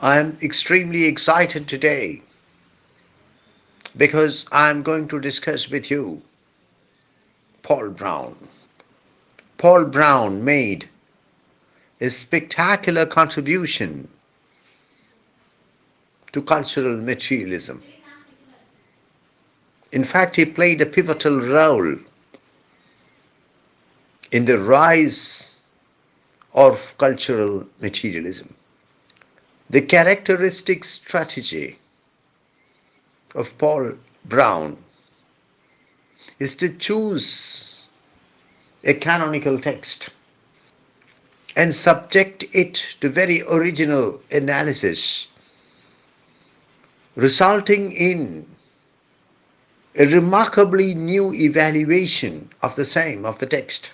I am extremely excited today because I am going to discuss with you Paul Brown. Paul Brown made a spectacular contribution to cultural materialism. In fact, he played a pivotal role in the rise of cultural materialism. The characteristic strategy of Paul Brown is to choose a canonical text and subject it to very original analysis, resulting in a remarkably new evaluation of the same, of the text,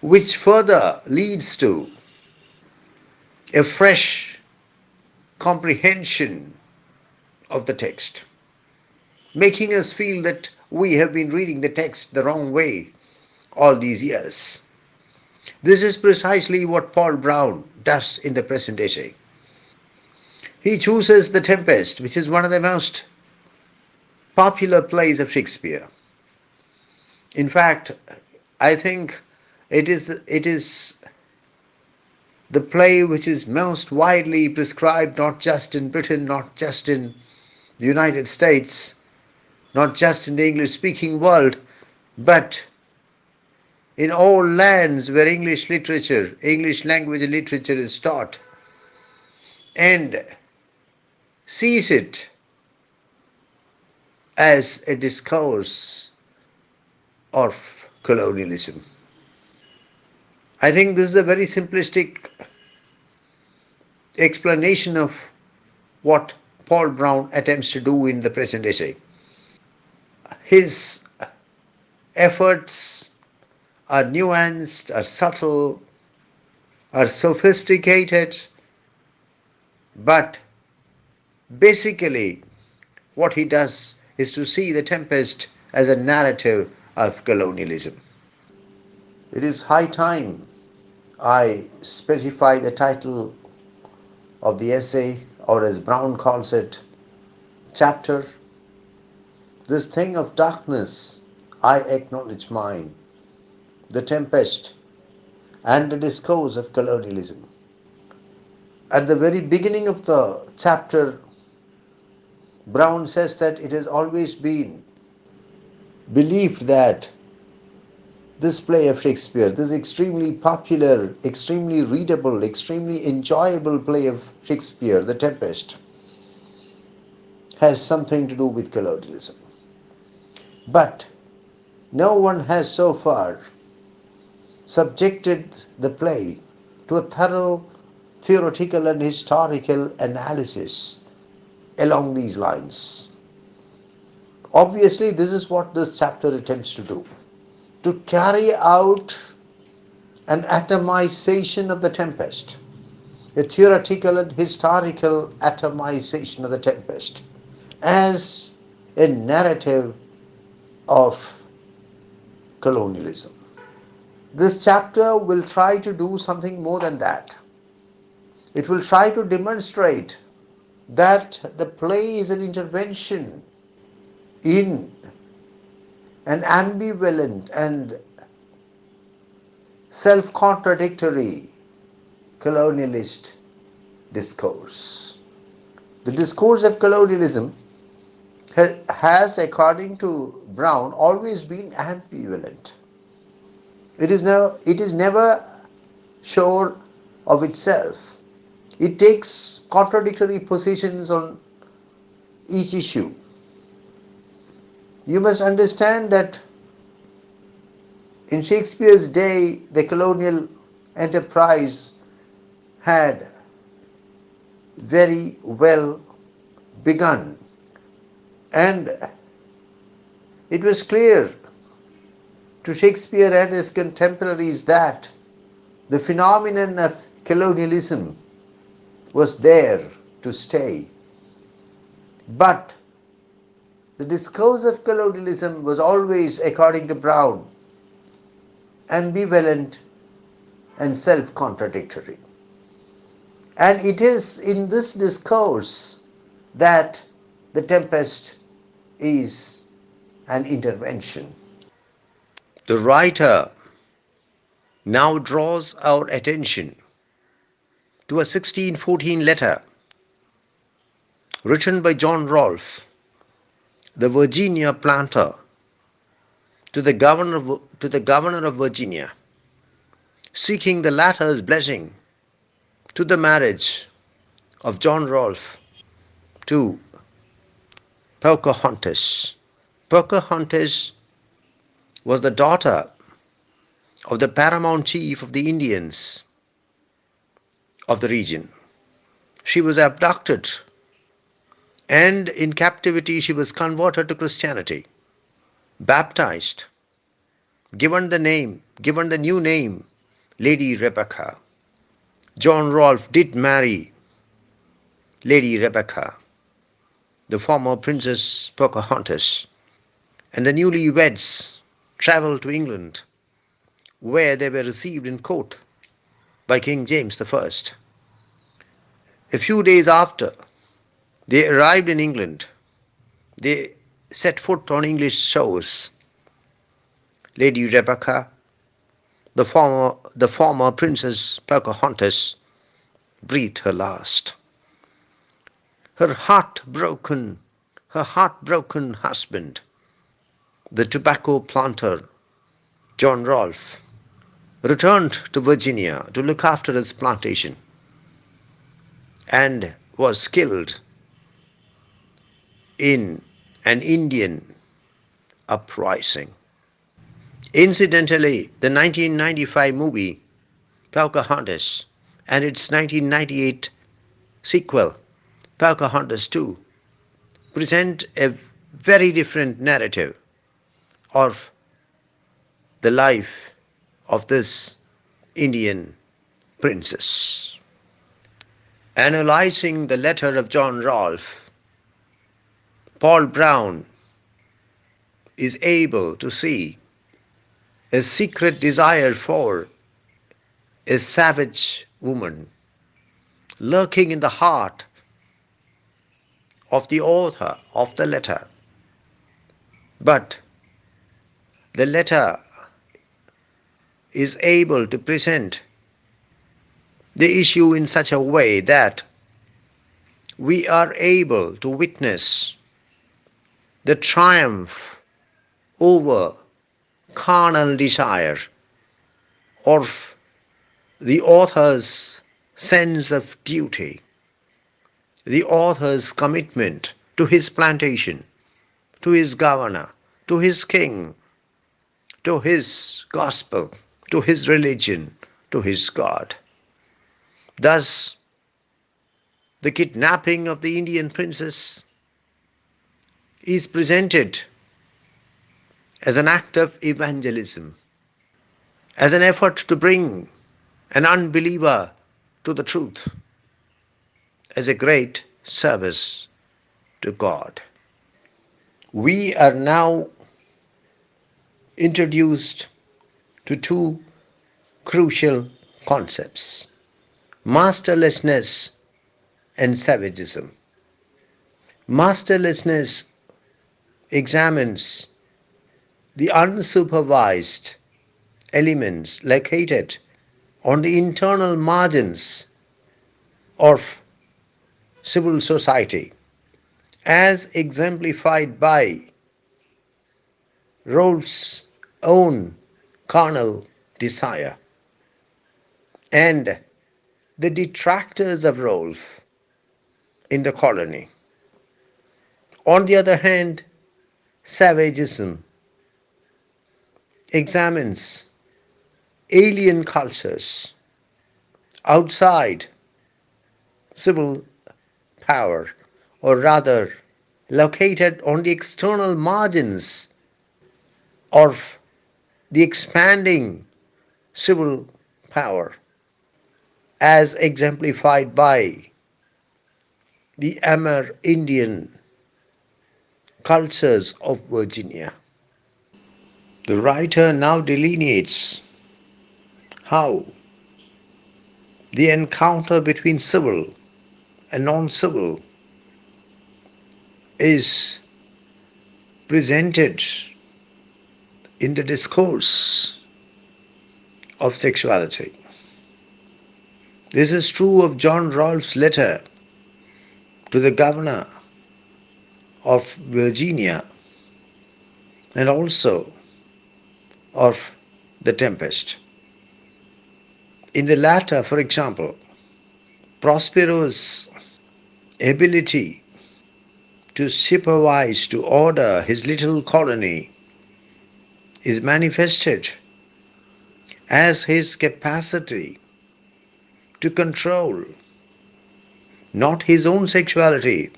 which further leads to a fresh comprehension of the text, making us feel that we have been reading the text the wrong way all these years. This is precisely what Paul Brown does in the present essay. He chooses The Tempest, which is one of the most popular plays of Shakespeare. In fact, I think it is the play which is most widely prescribed not just in Britain, not just in the United States, not just in the English-speaking world, but in all lands where English literature, English language literature is taught, and sees it as a discourse of colonialism. I think this is a very simplistic explanation of what Paul Brown attempts to do in the present essay. His efforts are nuanced, are subtle, are sophisticated, but basically what he does is to see the Tempest as a narrative of colonialism. It is high time I specify the title of the essay, or as Brown calls it, chapter. This thing of darkness, I acknowledge mine, the tempest and the discourse of colonialism. At the very beginning of the chapter, Brown says that it has always been believed that this play of Shakespeare, this extremely popular, extremely readable, extremely enjoyable play of Shakespeare, The Tempest, has something to do with colonialism. But no one has so far subjected the play to a thorough theoretical and historical analysis along these lines. Obviously, this is what this chapter attempts to do, to carry out an atomization of the Tempest, a theoretical and historical atomization of the Tempest as a narrative of colonialism. This chapter will try to do something more than that. It will try to demonstrate that the play is an intervention in an ambivalent and self-contradictory colonialist discourse. The discourse of colonialism has, according to Brown, always been ambivalent. It is never sure of itself. It takes contradictory positions on each issue. You must understand that in Shakespeare's day, the colonial enterprise had very well begun, and it was clear to Shakespeare and his contemporaries that the phenomenon of colonialism was there to stay. But the discourse of colonialism was always, according to Brown, ambivalent and self-contradictory. And it is in this discourse that the Tempest is an intervention. The writer now draws our attention to a 1614 letter written by John Rolfe, the Virginia planter, to the governor of Virginia, seeking the latter's blessing to the marriage of John Rolfe to Pocahontas. Pocahontas was the daughter of the paramount chief of the Indians of the region. She was abducted, and in captivity she was converted to Christianity, baptized, given the new name, Lady Rebecca. John Rolfe did marry Lady Rebecca, the former Princess Pocahontas, and the newlyweds traveled to England, where they were received in court by King James I. A few days after they arrived in England, they set foot on English shores. Lady Rebecca, the former Princess Pocahontas, breathed her last. Her heartbroken husband, the tobacco planter John Rolfe, returned to Virginia to look after his plantation and was killed in an Indian uprising. Incidentally, the 1995 movie Pocahontas and its 1998 sequel Pocahontas 2 present a very different narrative of the life of this Indian princess. Analyzing the letter of John Rolfe, Paul Brown is able to see a secret desire for a savage woman lurking in the heart of the author of the letter. But the letter is able to present the issue in such a way that we are able to witness the triumph over carnal desire of the author's sense of duty, the author's commitment to his plantation, to his governor, to his king, to his gospel, to his religion, to his God. Thus, the kidnapping of the Indian princess is presented as an act of evangelism, as an effort to bring an unbeliever to the truth, as a great service to God. We are now introduced to two crucial concepts: masterlessness and savagism. Masterlessness examines the unsupervised elements located on the internal margins of civil society, as exemplified by Rolfe's own carnal desire, and the detractors of Rolfe in the colony. On the other hand, savagism examines alien cultures outside civil power, or rather located on the external margins of the expanding civil power, as exemplified by the Amerindian cultures of Virginia. The writer now delineates how The encounter between civil and non-civil is presented in the discourse of sexuality. This is true of John Rolfe's letter to the governor of Virginia and also of the Tempest. In the latter, for example, Prospero's ability to supervise, to order his little colony is manifested as his capacity to control not his own sexuality,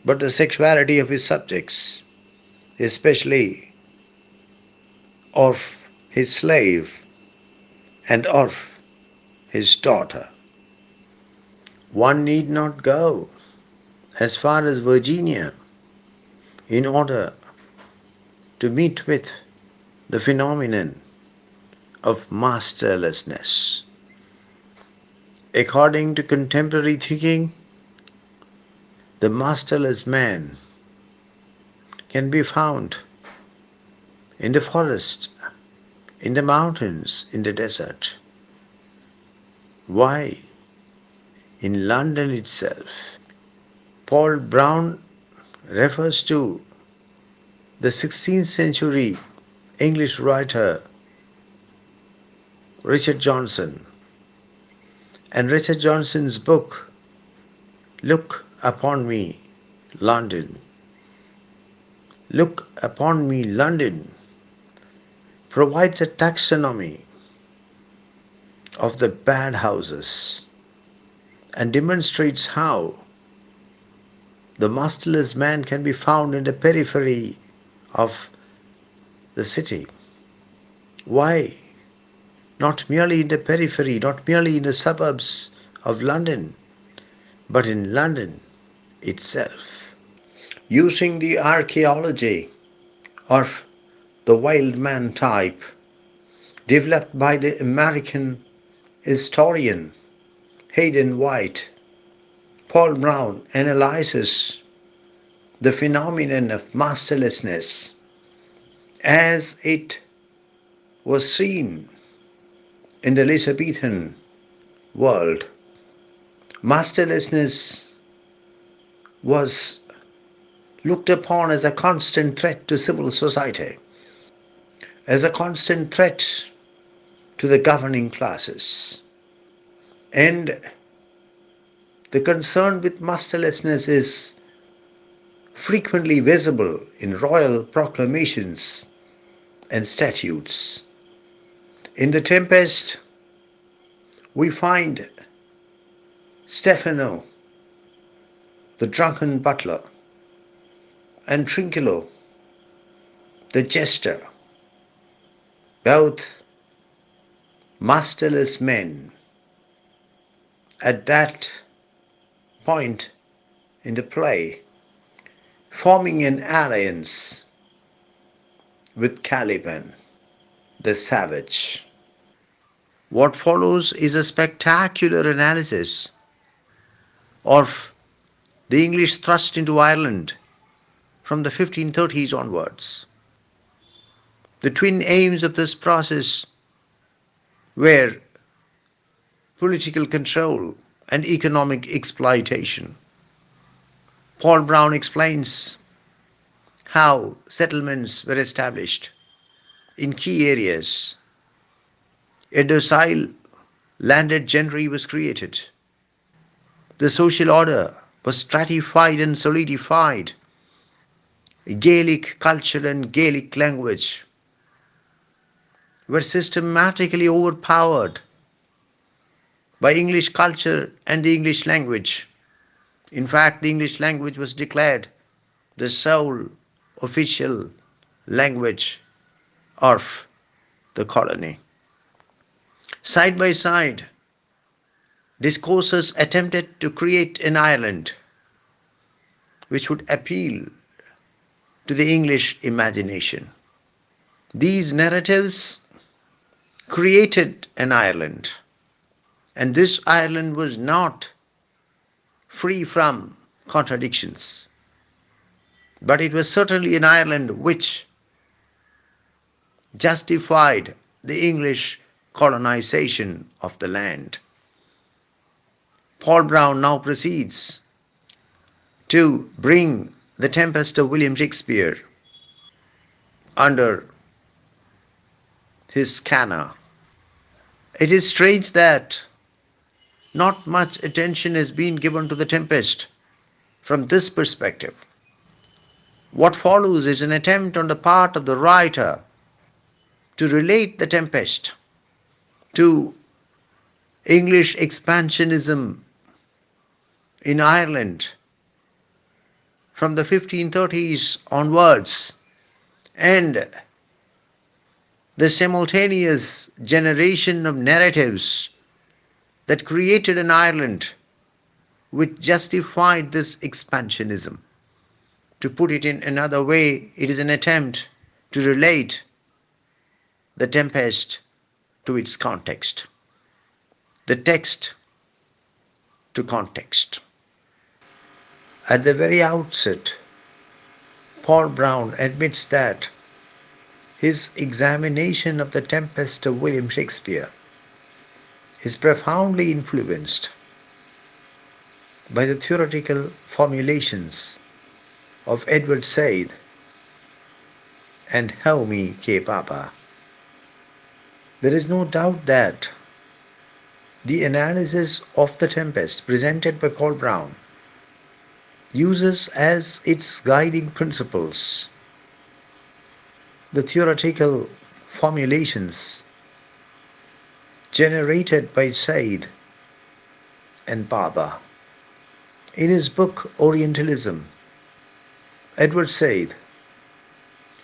but the sexuality of his subjects, especially of his slave and of his daughter. One need not go as far as Virginia in order to meet with the phenomenon of masterlessness. According to contemporary thinking, the masterless man can be found in the forest, in the mountains, in the desert. Why? In London itself. Paul Brown refers to the 16th century English writer Richard Johnson, and Richard Johnson's book, Look Upon Me, London. Look Upon Me, London provides a taxonomy of the bad houses and demonstrates how the masterless man can be found in the periphery of the city. Why? Not merely in the periphery, not merely in the suburbs of London, but in London itself. Using the archaeology of the wild man type developed by the American historian Hayden White, Paul Brown analyzes the phenomenon of masterlessness as it was seen in the Elizabethan world. Masterlessness was looked upon as a constant threat to civil society, as a constant threat to the governing classes. And the concern with masterlessness is frequently visible in royal proclamations and statutes. In the Tempest, we find Stefano, the drunken butler, and Trinculo, the jester, both masterless men. At that point in the play, forming an alliance with Caliban, the savage. What follows is a spectacular analysis of the English thrust into Ireland from the 1530s onwards. The twin aims of this process were political control and economic exploitation. Paul Brown explains how settlements were established in key areas. A docile landed gentry was created. The social order was stratified and solidified. Gaelic culture and Gaelic language were systematically overpowered by English culture and the English language. In fact, the English language was declared the sole official language of the colony. Side by side, discourses attempted to create an Ireland which would appeal to the English imagination. These narratives created an Ireland, And this Ireland was not free from contradictions, but it was certainly an Ireland which justified the English colonization of the land. Paul Brown now proceeds to bring the Tempest of William Shakespeare under his scanner. It is strange that not much attention has been given to the Tempest from this perspective. What follows is an attempt on the part of the writer to relate the Tempest to English expansionism in Ireland from the 1530s onwards, and the simultaneous generation of narratives that created an Ireland which justified this expansionism. To put it in another way, it is an attempt to relate the Tempest to its context, the text to context. At the very outset, Paul Brown admits that his examination of the Tempest of William Shakespeare is profoundly influenced by the theoretical formulations of Edward Said and Homi K. Papa. There is no doubt that the analysis of the Tempest presented by Paul Brown uses as its guiding principles the theoretical formulations generated by Said and Papa. In his book Orientalism, Edward Said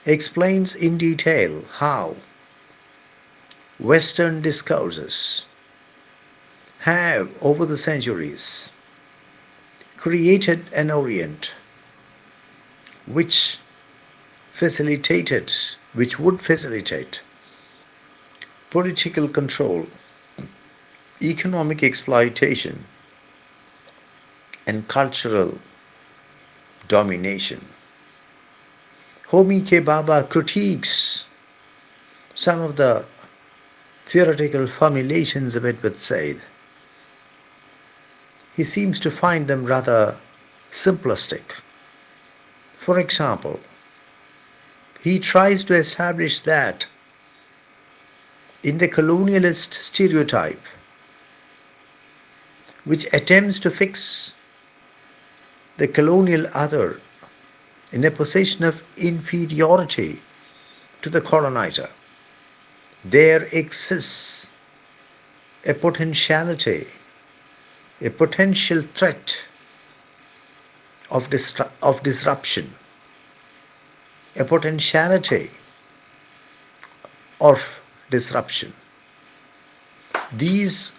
explains in detail how Western discourses have, over the centuries, created an Orient which would facilitate political control, economic exploitation, and cultural domination. Homi K. Baba critiques some of the theoretical formulations of Edward Said. He seems to find them rather simplistic. For example, he tries to establish that in the colonialist stereotype, which attempts to fix the colonial other in a position of inferiority to the colonizer, there exists a potentiality, a potential threat of disruption, a potentiality of disruption. These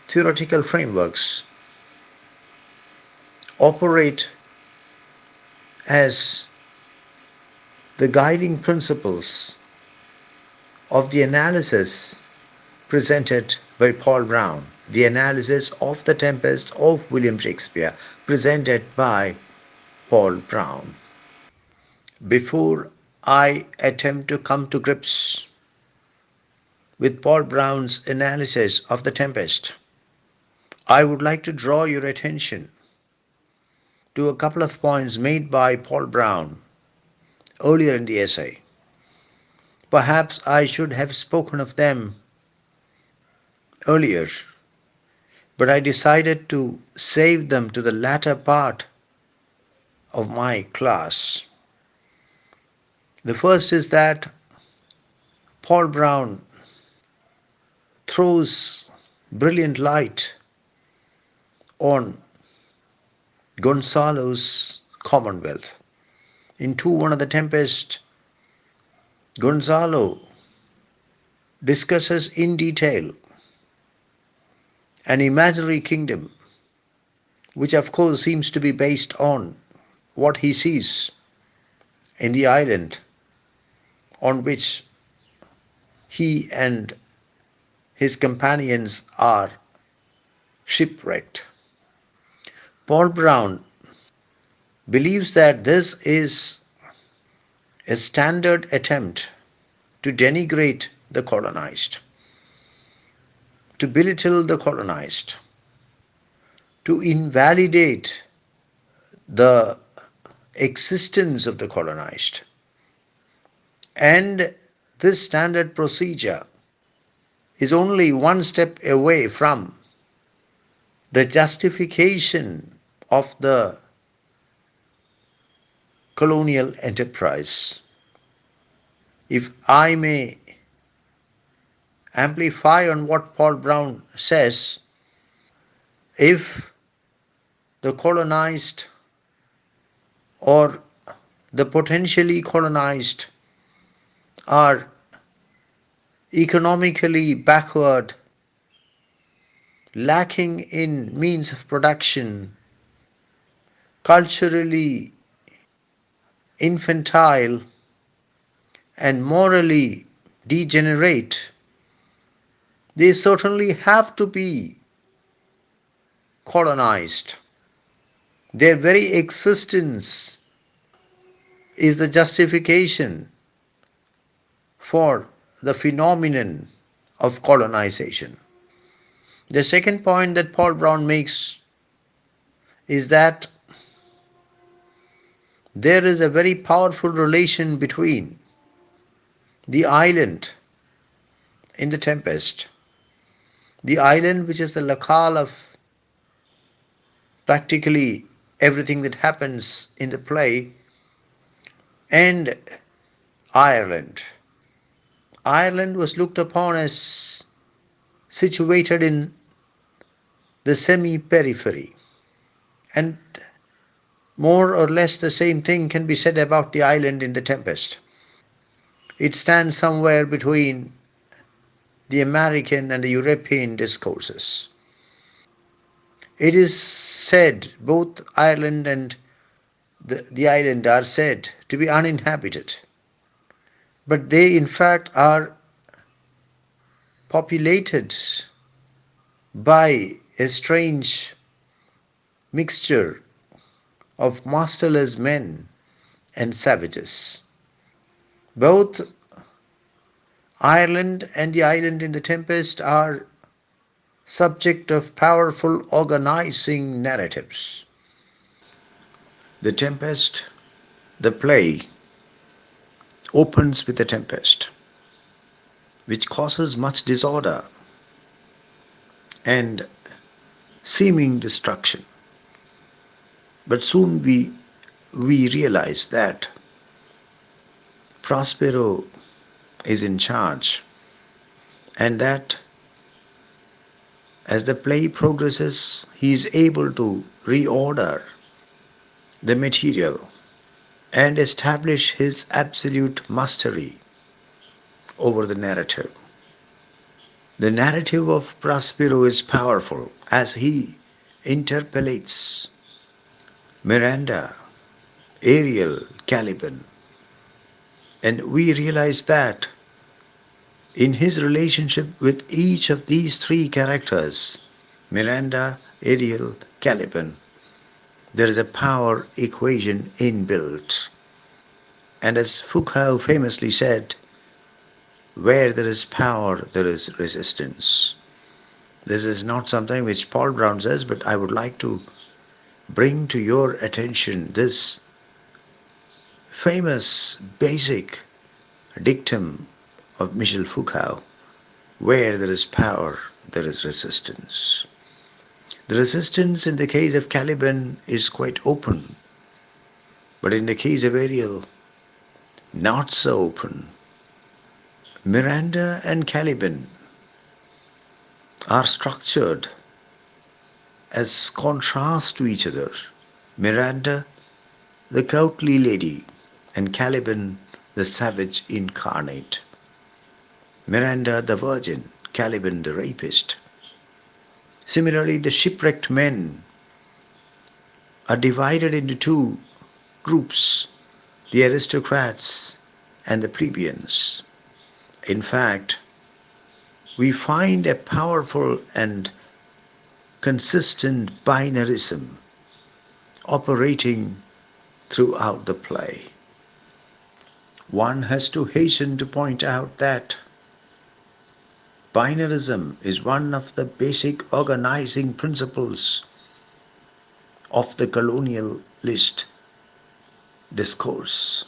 theoretical frameworks operate as the guiding principles of the analysis presented by Paul Brown, the analysis of the Tempest of William Shakespeare presented by Paul Brown. Before I attempt to come to grips with Paul Brown's analysis of the Tempest, I would like to draw your attention to a couple of points made by Paul Brown earlier in the essay. Perhaps I should have spoken of them earlier, but I decided to save them to the latter part of my class. The first is that Paul Brown throws brilliant light on Gonzalo's Commonwealth. In 2:1 of the Tempest, Gonzalo discusses in detail an imaginary kingdom, which of course seems to be based on what he sees in the island on which he and his companions are shipwrecked. Paul Brown believes that this is a standard attempt to denigrate the colonized, to belittle the colonized, to invalidate the existence of the colonized. And this standard procedure is only one step away from the justification of the colonial enterprise. If I may amplify on what Paul Brown says, if the colonized or the potentially colonized are economically backward, lacking in means of production, culturally infantile, and morally degenerate, they certainly have to be colonized. Their very existence is the justification for the phenomenon of colonization. The second point that Paul Brown makes is that there is a very powerful relation between the island in the Tempest, the island which is the locale of practically everything that happens in the play, and Ireland. Ireland was looked upon as situated in the semi-periphery, and more or less the same thing can be said about the island in the Tempest. It stands somewhere between the American and the European discourses. It is said both Ireland and the island are said to be uninhabited, but they in fact are populated by a strange mixture of masterless men and savages. Both Ireland and the island in the Tempest are subject of powerful organizing narratives. The Tempest, the play, opens with a tempest, which causes much disorder and seeming destruction. But soon we realize that Prospero is in charge, and that as the play progresses, he is able to reorder the material and establish his absolute mastery over the narrative. The narrative of Prospero is powerful as he interpellates Miranda, Ariel, Caliban, and we realize that in his relationship with each of these three characters, Miranda, Ariel, Caliban, there is a power equation inbuilt. And as Foucault famously said, where there is power, there is resistance. This is not something which Paul Brown says, but I would like to bring to your attention this famous basic dictum of Michel Foucault: where there is power, there is resistance. The resistance in the case of Caliban is quite open, but in the case of Ariel, not so open. Miranda and Caliban are structured as contrast to each other. Miranda, the courtly lady, and Caliban, the savage incarnate. Miranda, the virgin, Caliban, the rapist. Similarly, the shipwrecked men are divided into two groups, the aristocrats and the plebeians. In fact, we find a powerful and consistent binarism operating throughout the play. One has to hasten to point out that binarism is one of the basic organizing principles of the colonialist discourse.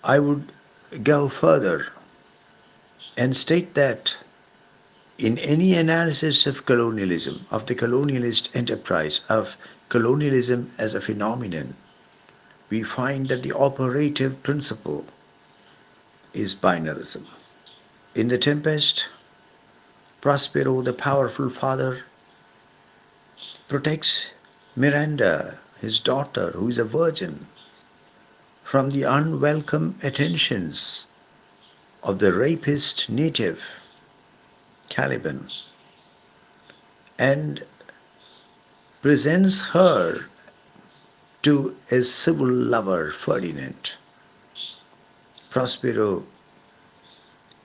I would go further and state that in any analysis of colonialism, of the colonialist enterprise, of colonialism as a phenomenon, we find that the operative principle is binarism. In the Tempest, Prospero, the powerful father, protects Miranda, his daughter, who is a virgin, from the unwelcome attentions of the rapist native, Caliban, and presents her to his civil lover, Ferdinand. Prospero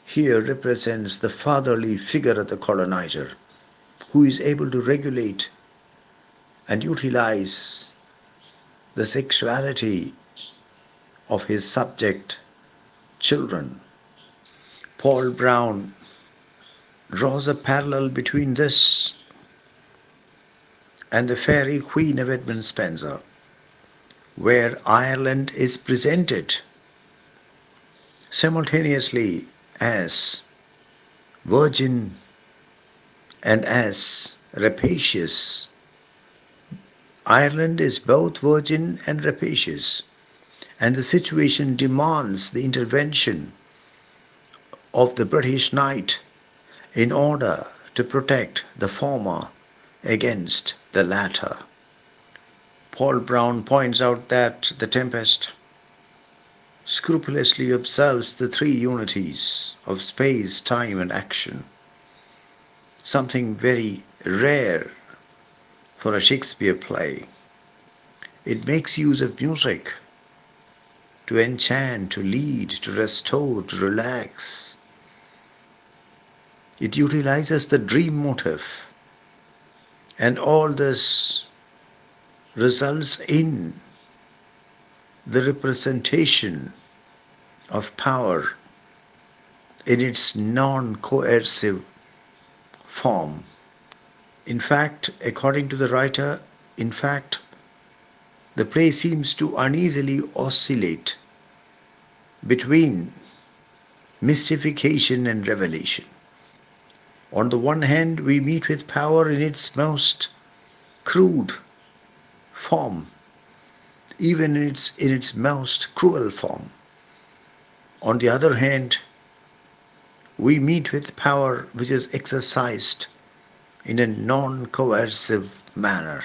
here represents the fatherly figure of the colonizer, who is able to regulate and utilize the sexuality of his subject children. Paul Brown draws a parallel between this and the Fairy Queen of Edmund Spenser, where Ireland is presented simultaneously as virgin and as rapacious. Ireland is both virgin and rapacious, and the situation demands the intervention of the British knight in order to protect the former against the latter. Paul Brown points out that the Tempest scrupulously observes the three unities of space, time, and action, something very rare for a Shakespeare play. It makes use of music to enchant, to lead, to restore, to relax. It utilizes the dream motive, and all this results in the representation of power in its non-coercive form. In fact, according to the writer, the play seems to uneasily oscillate between mystification and revelation. On the one hand, we meet with power in its most crude form, even in its most cruel form. On the other hand, we meet with power which is exercised in a non-coercive manner,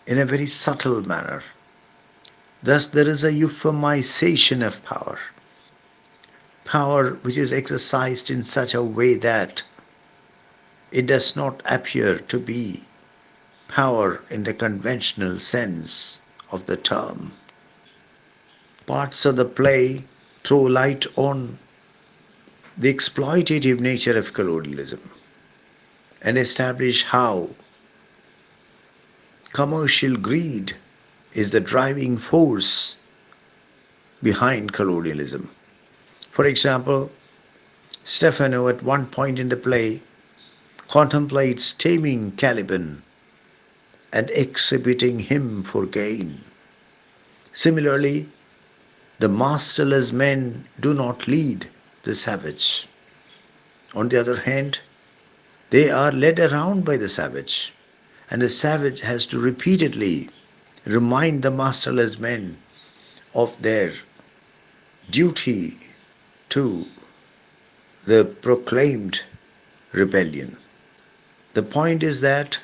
in a very subtle manner. Thus, there is a euphemization of power. Power which is exercised in such a way that it does not appear to be power in the conventional sense of the term. Parts of the play throw light on the exploitative nature of colonialism and establish how commercial greed is the driving force behind colonialism. For example, Stefano at one point in the play contemplates taming Caliban and exhibiting him for gain. Similarly, the masterless men do not lead the savage. On the other hand, they are led around by the savage, and the savage has to repeatedly remind the masterless men of their duty to the proclaimed rebellion. The point is that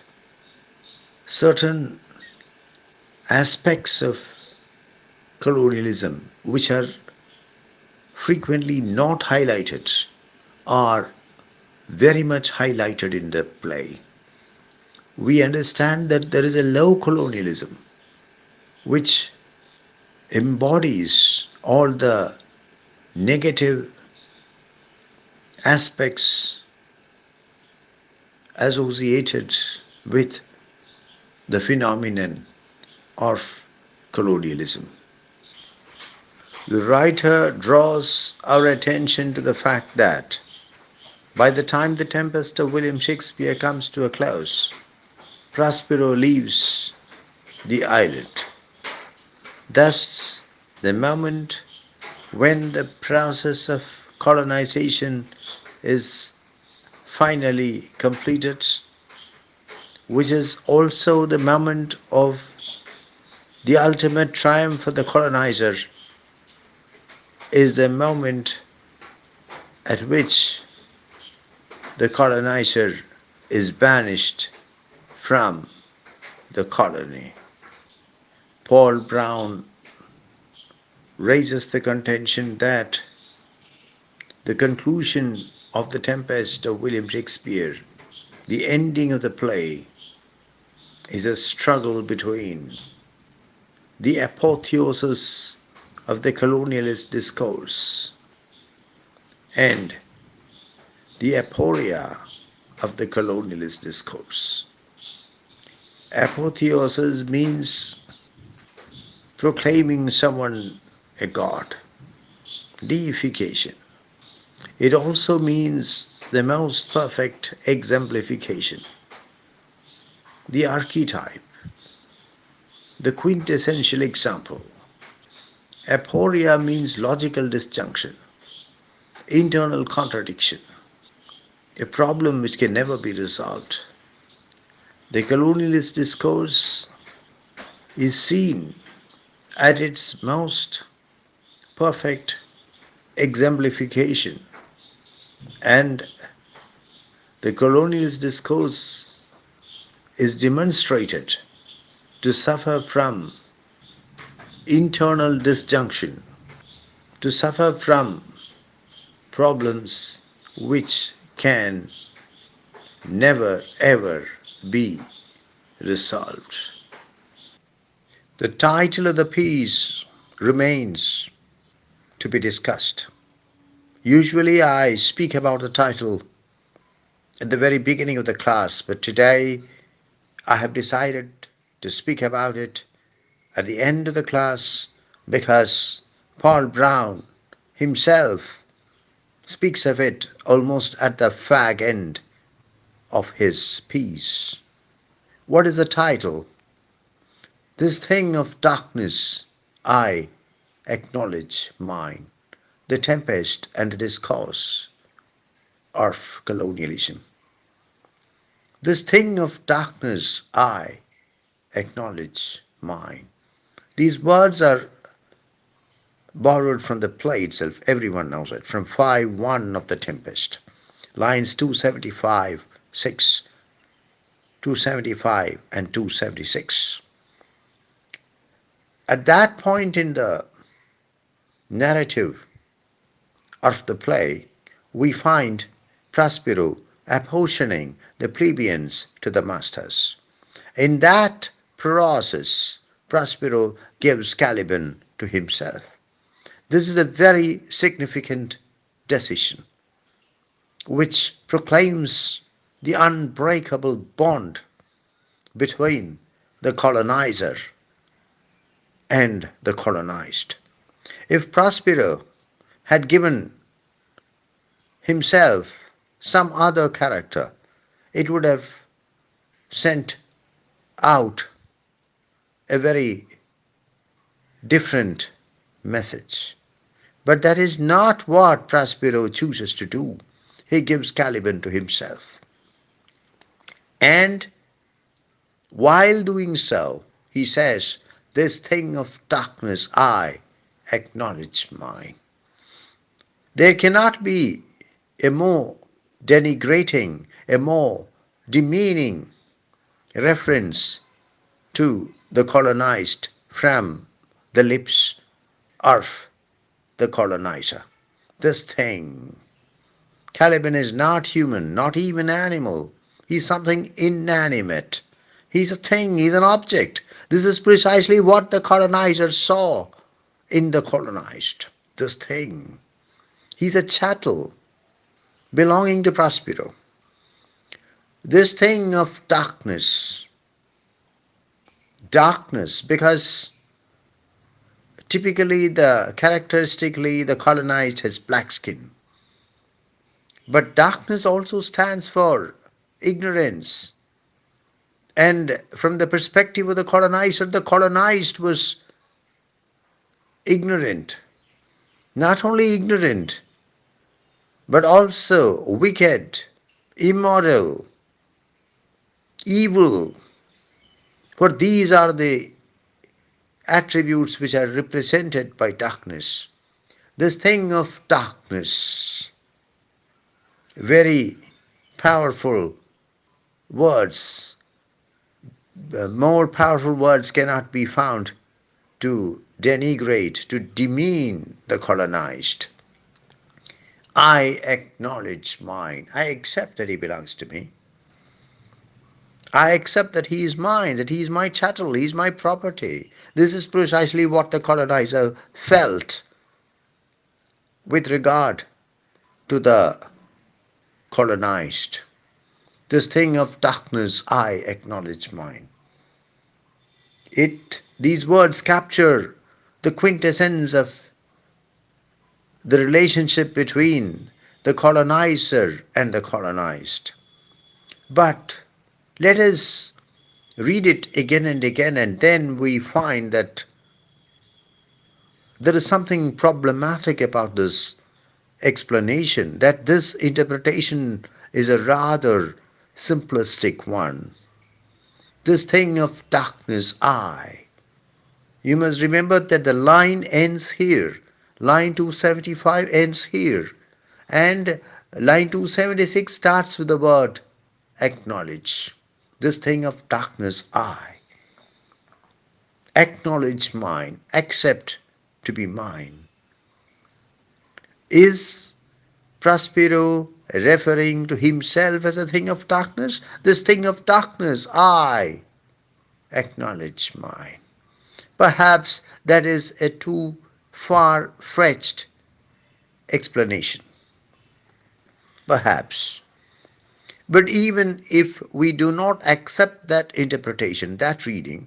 certain aspects of colonialism which are frequently not highlighted are very much highlighted in the play. We understand that there is a low colonialism which embodies all the negative aspects associated with the phenomenon of colonialism. The writer draws our attention to the fact that by the time the Tempest of William Shakespeare comes to a close, Prospero leaves the island. Thus, the moment when the process of colonization is finally completed, which is also the moment of the ultimate triumph of the colonizer, is the moment at which the colonizer is banished from the colony. Paul Brown raises the contention that the conclusion of the Tempest of William Shakespeare, the ending of the play, is a struggle between the apotheosis of the colonialist discourse and the aporia of the colonialist discourse. Apotheosis means proclaiming someone a god, deification. It also means the most perfect exemplification, the archetype, the quintessential example. Aporia means logical disjunction, internal contradiction, a problem which can never be resolved. The colonialist discourse is seen at its most perfect exemplification, and the colonialist discourse is demonstrated to suffer from internal disjunction, to suffer from problems which can never ever be resolved. The title of the piece remains to be discussed. Usually I speak about the title at the very beginning of the class, but today I have decided to speak about it at the end of the class because Paul Brown himself speaks of it almost at the fag end of his piece. What is the title? This thing of darkness, I acknowledge mine. The Tempest and the Discourse of Colonialism. This thing of darkness, I acknowledge mine. These words are borrowed from the play itself. Everyone knows it. From 5-1 of the Tempest. Lines 275, 6, 275 and 276. At that point in the narrative of the play, we find Prospero apportioning the plebeians to the masters. In that process, Prospero gives Caliban to himself. This is a very significant decision which proclaims the unbreakable bond between the colonizer and the colonized. If Prospero had given himself some other character, it would have sent out a very different message. But that is not what Prospero chooses to do. He gives Caliban to himself. And while doing so, he says, this thing of darkness, I acknowledge mine. There cannot be a more denigrating, a more demeaning reference to the colonized from the lips of the colonizer. This thing. Caliban is not human, not even animal. He's something inanimate. He's a thing, he's an object. This is precisely what the colonizer saw in the colonized. This thing. He's a chattel belonging to Prospero. This thing of darkness, because typically characteristically the colonized has black skin, but darkness also stands for ignorance. And from the perspective of the colonized was ignorant. Not only ignorant, but also wicked, immoral, evil. For these are the attributes which are represented by darkness. This thing of darkness, very powerful words. More powerful words cannot be found to denigrate, to demean the colonized. I acknowledge mine. I accept that he belongs to me. I accept that he is mine, that he is my chattel, he is my property. This is precisely what the colonizer felt with regard to the colonized. This thing of darkness, I acknowledge mine. These words capture the quintessence of the relationship between the colonizer and the colonized. But let us read it again and again, and then we find that there is something problematic about this explanation, that this interpretation is a rather simplistic one. This thing of darkness, I. You must remember that the line ends here. Line 275 ends here. And line 276 starts with the word acknowledge. This thing of darkness, I. Acknowledge mine, accept to be mine. Is Prospero referring to himself as a thing of darkness? This thing of darkness, I acknowledge mine. Perhaps that is a too far-fetched explanation. Perhaps. But even if we do not accept that interpretation, that reading,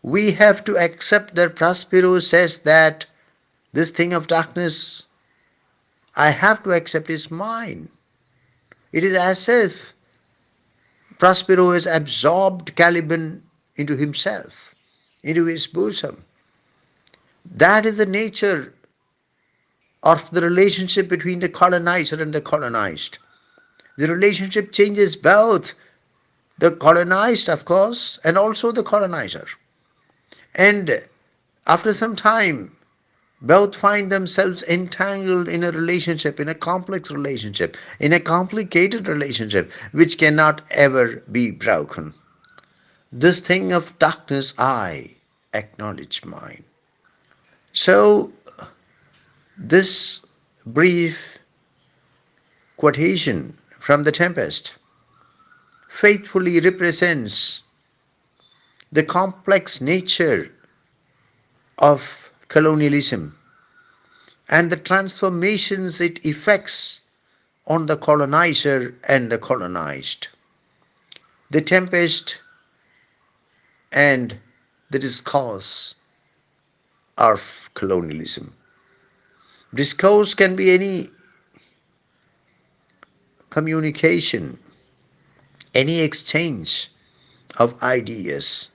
we have to accept that Prospero says that this thing of darkness, I have to accept is mine. It is as if Prospero has absorbed Caliban into himself, into his bosom. That is the nature of the relationship between the colonizer and the colonized. The relationship changes both the colonized, of course, and also the colonizer. And after some time, both find themselves entangled in a relationship, in a complex relationship, in a complicated relationship, which cannot ever be broken. This thing of darkness, I acknowledge mine. So, this brief quotation from the Tempest faithfully represents the complex nature of colonialism and the transformations it effects on the colonizer and the colonized. The Tempest and the discourse of colonialism. Discourse can be any communication, any exchange of ideas.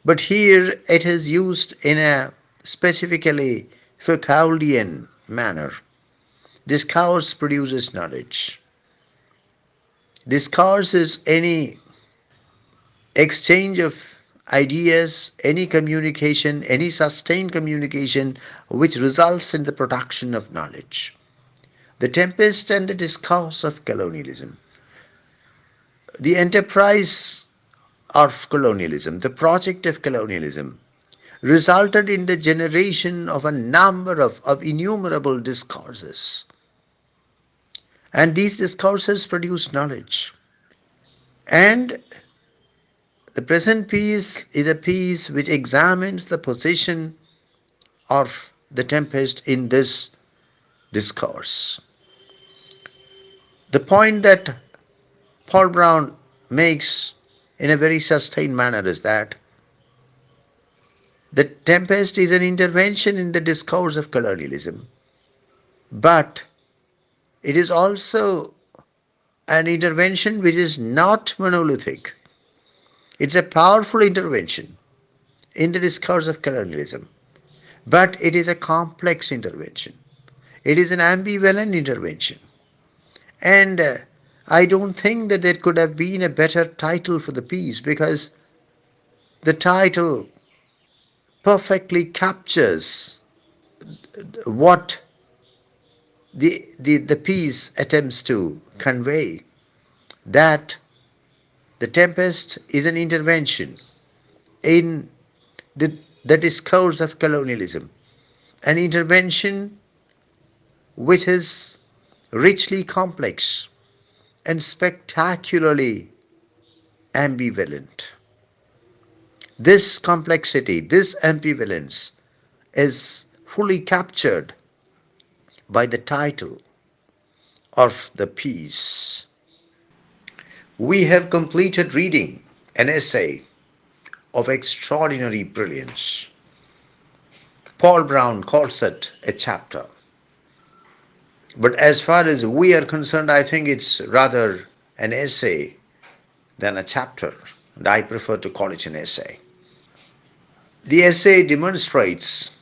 But here it is used in a specifically Foucauldian manner. Discourse produces knowledge. Discourse is any exchange of ideas, any communication, any sustained communication which results in the production of knowledge. The Tempest and the discourse of colonialism. The enterprise of colonialism, the project of colonialism, resulted in the generation of a number of innumerable discourses. And these discourses produce knowledge. And the present piece is a piece which examines the position of the Tempest in this discourse. The point that Paul Brown makes in a very sustained manner is that the Tempest is an intervention in the discourse of colonialism, but it is also an intervention which is not monolithic. It's a powerful intervention in the discourse of colonialism, but it is a complex intervention. It is an ambivalent intervention. And I don't think that there could have been a better title for the piece, because the title perfectly captures what the piece attempts to convey, that the Tempest is an intervention in the, the discourse of colonialism, an intervention which is richly complex and spectacularly ambivalent. This complexity, this ambivalence is fully captured by the title of the piece. We have completed reading an essay of extraordinary brilliance. Paul Brown calls it a chapter. But as far as we are concerned, I think it's rather an essay than a chapter, and I prefer to call it an essay. The essay demonstrates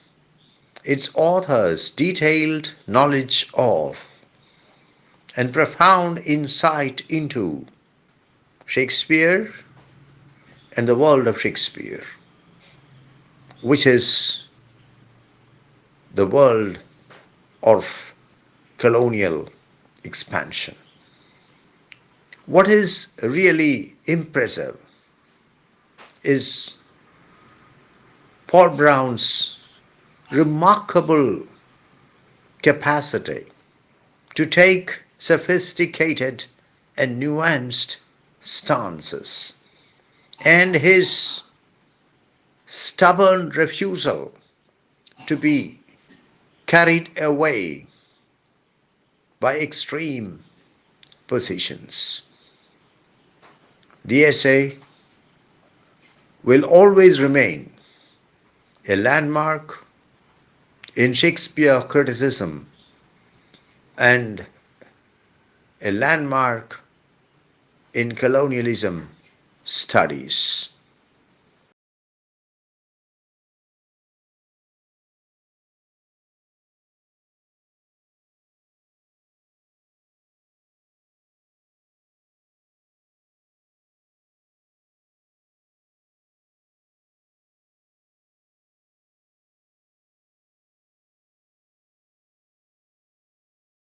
its author's detailed knowledge of and profound insight into Shakespeare and the world of Shakespeare, which is the world of colonial expansion. What is really impressive is Paul Brown's remarkable capacity to take sophisticated and nuanced stances, and his stubborn refusal to be carried away by extreme positions. The essay will always remain a landmark in Shakespeare criticism and a landmark in colonialism studies.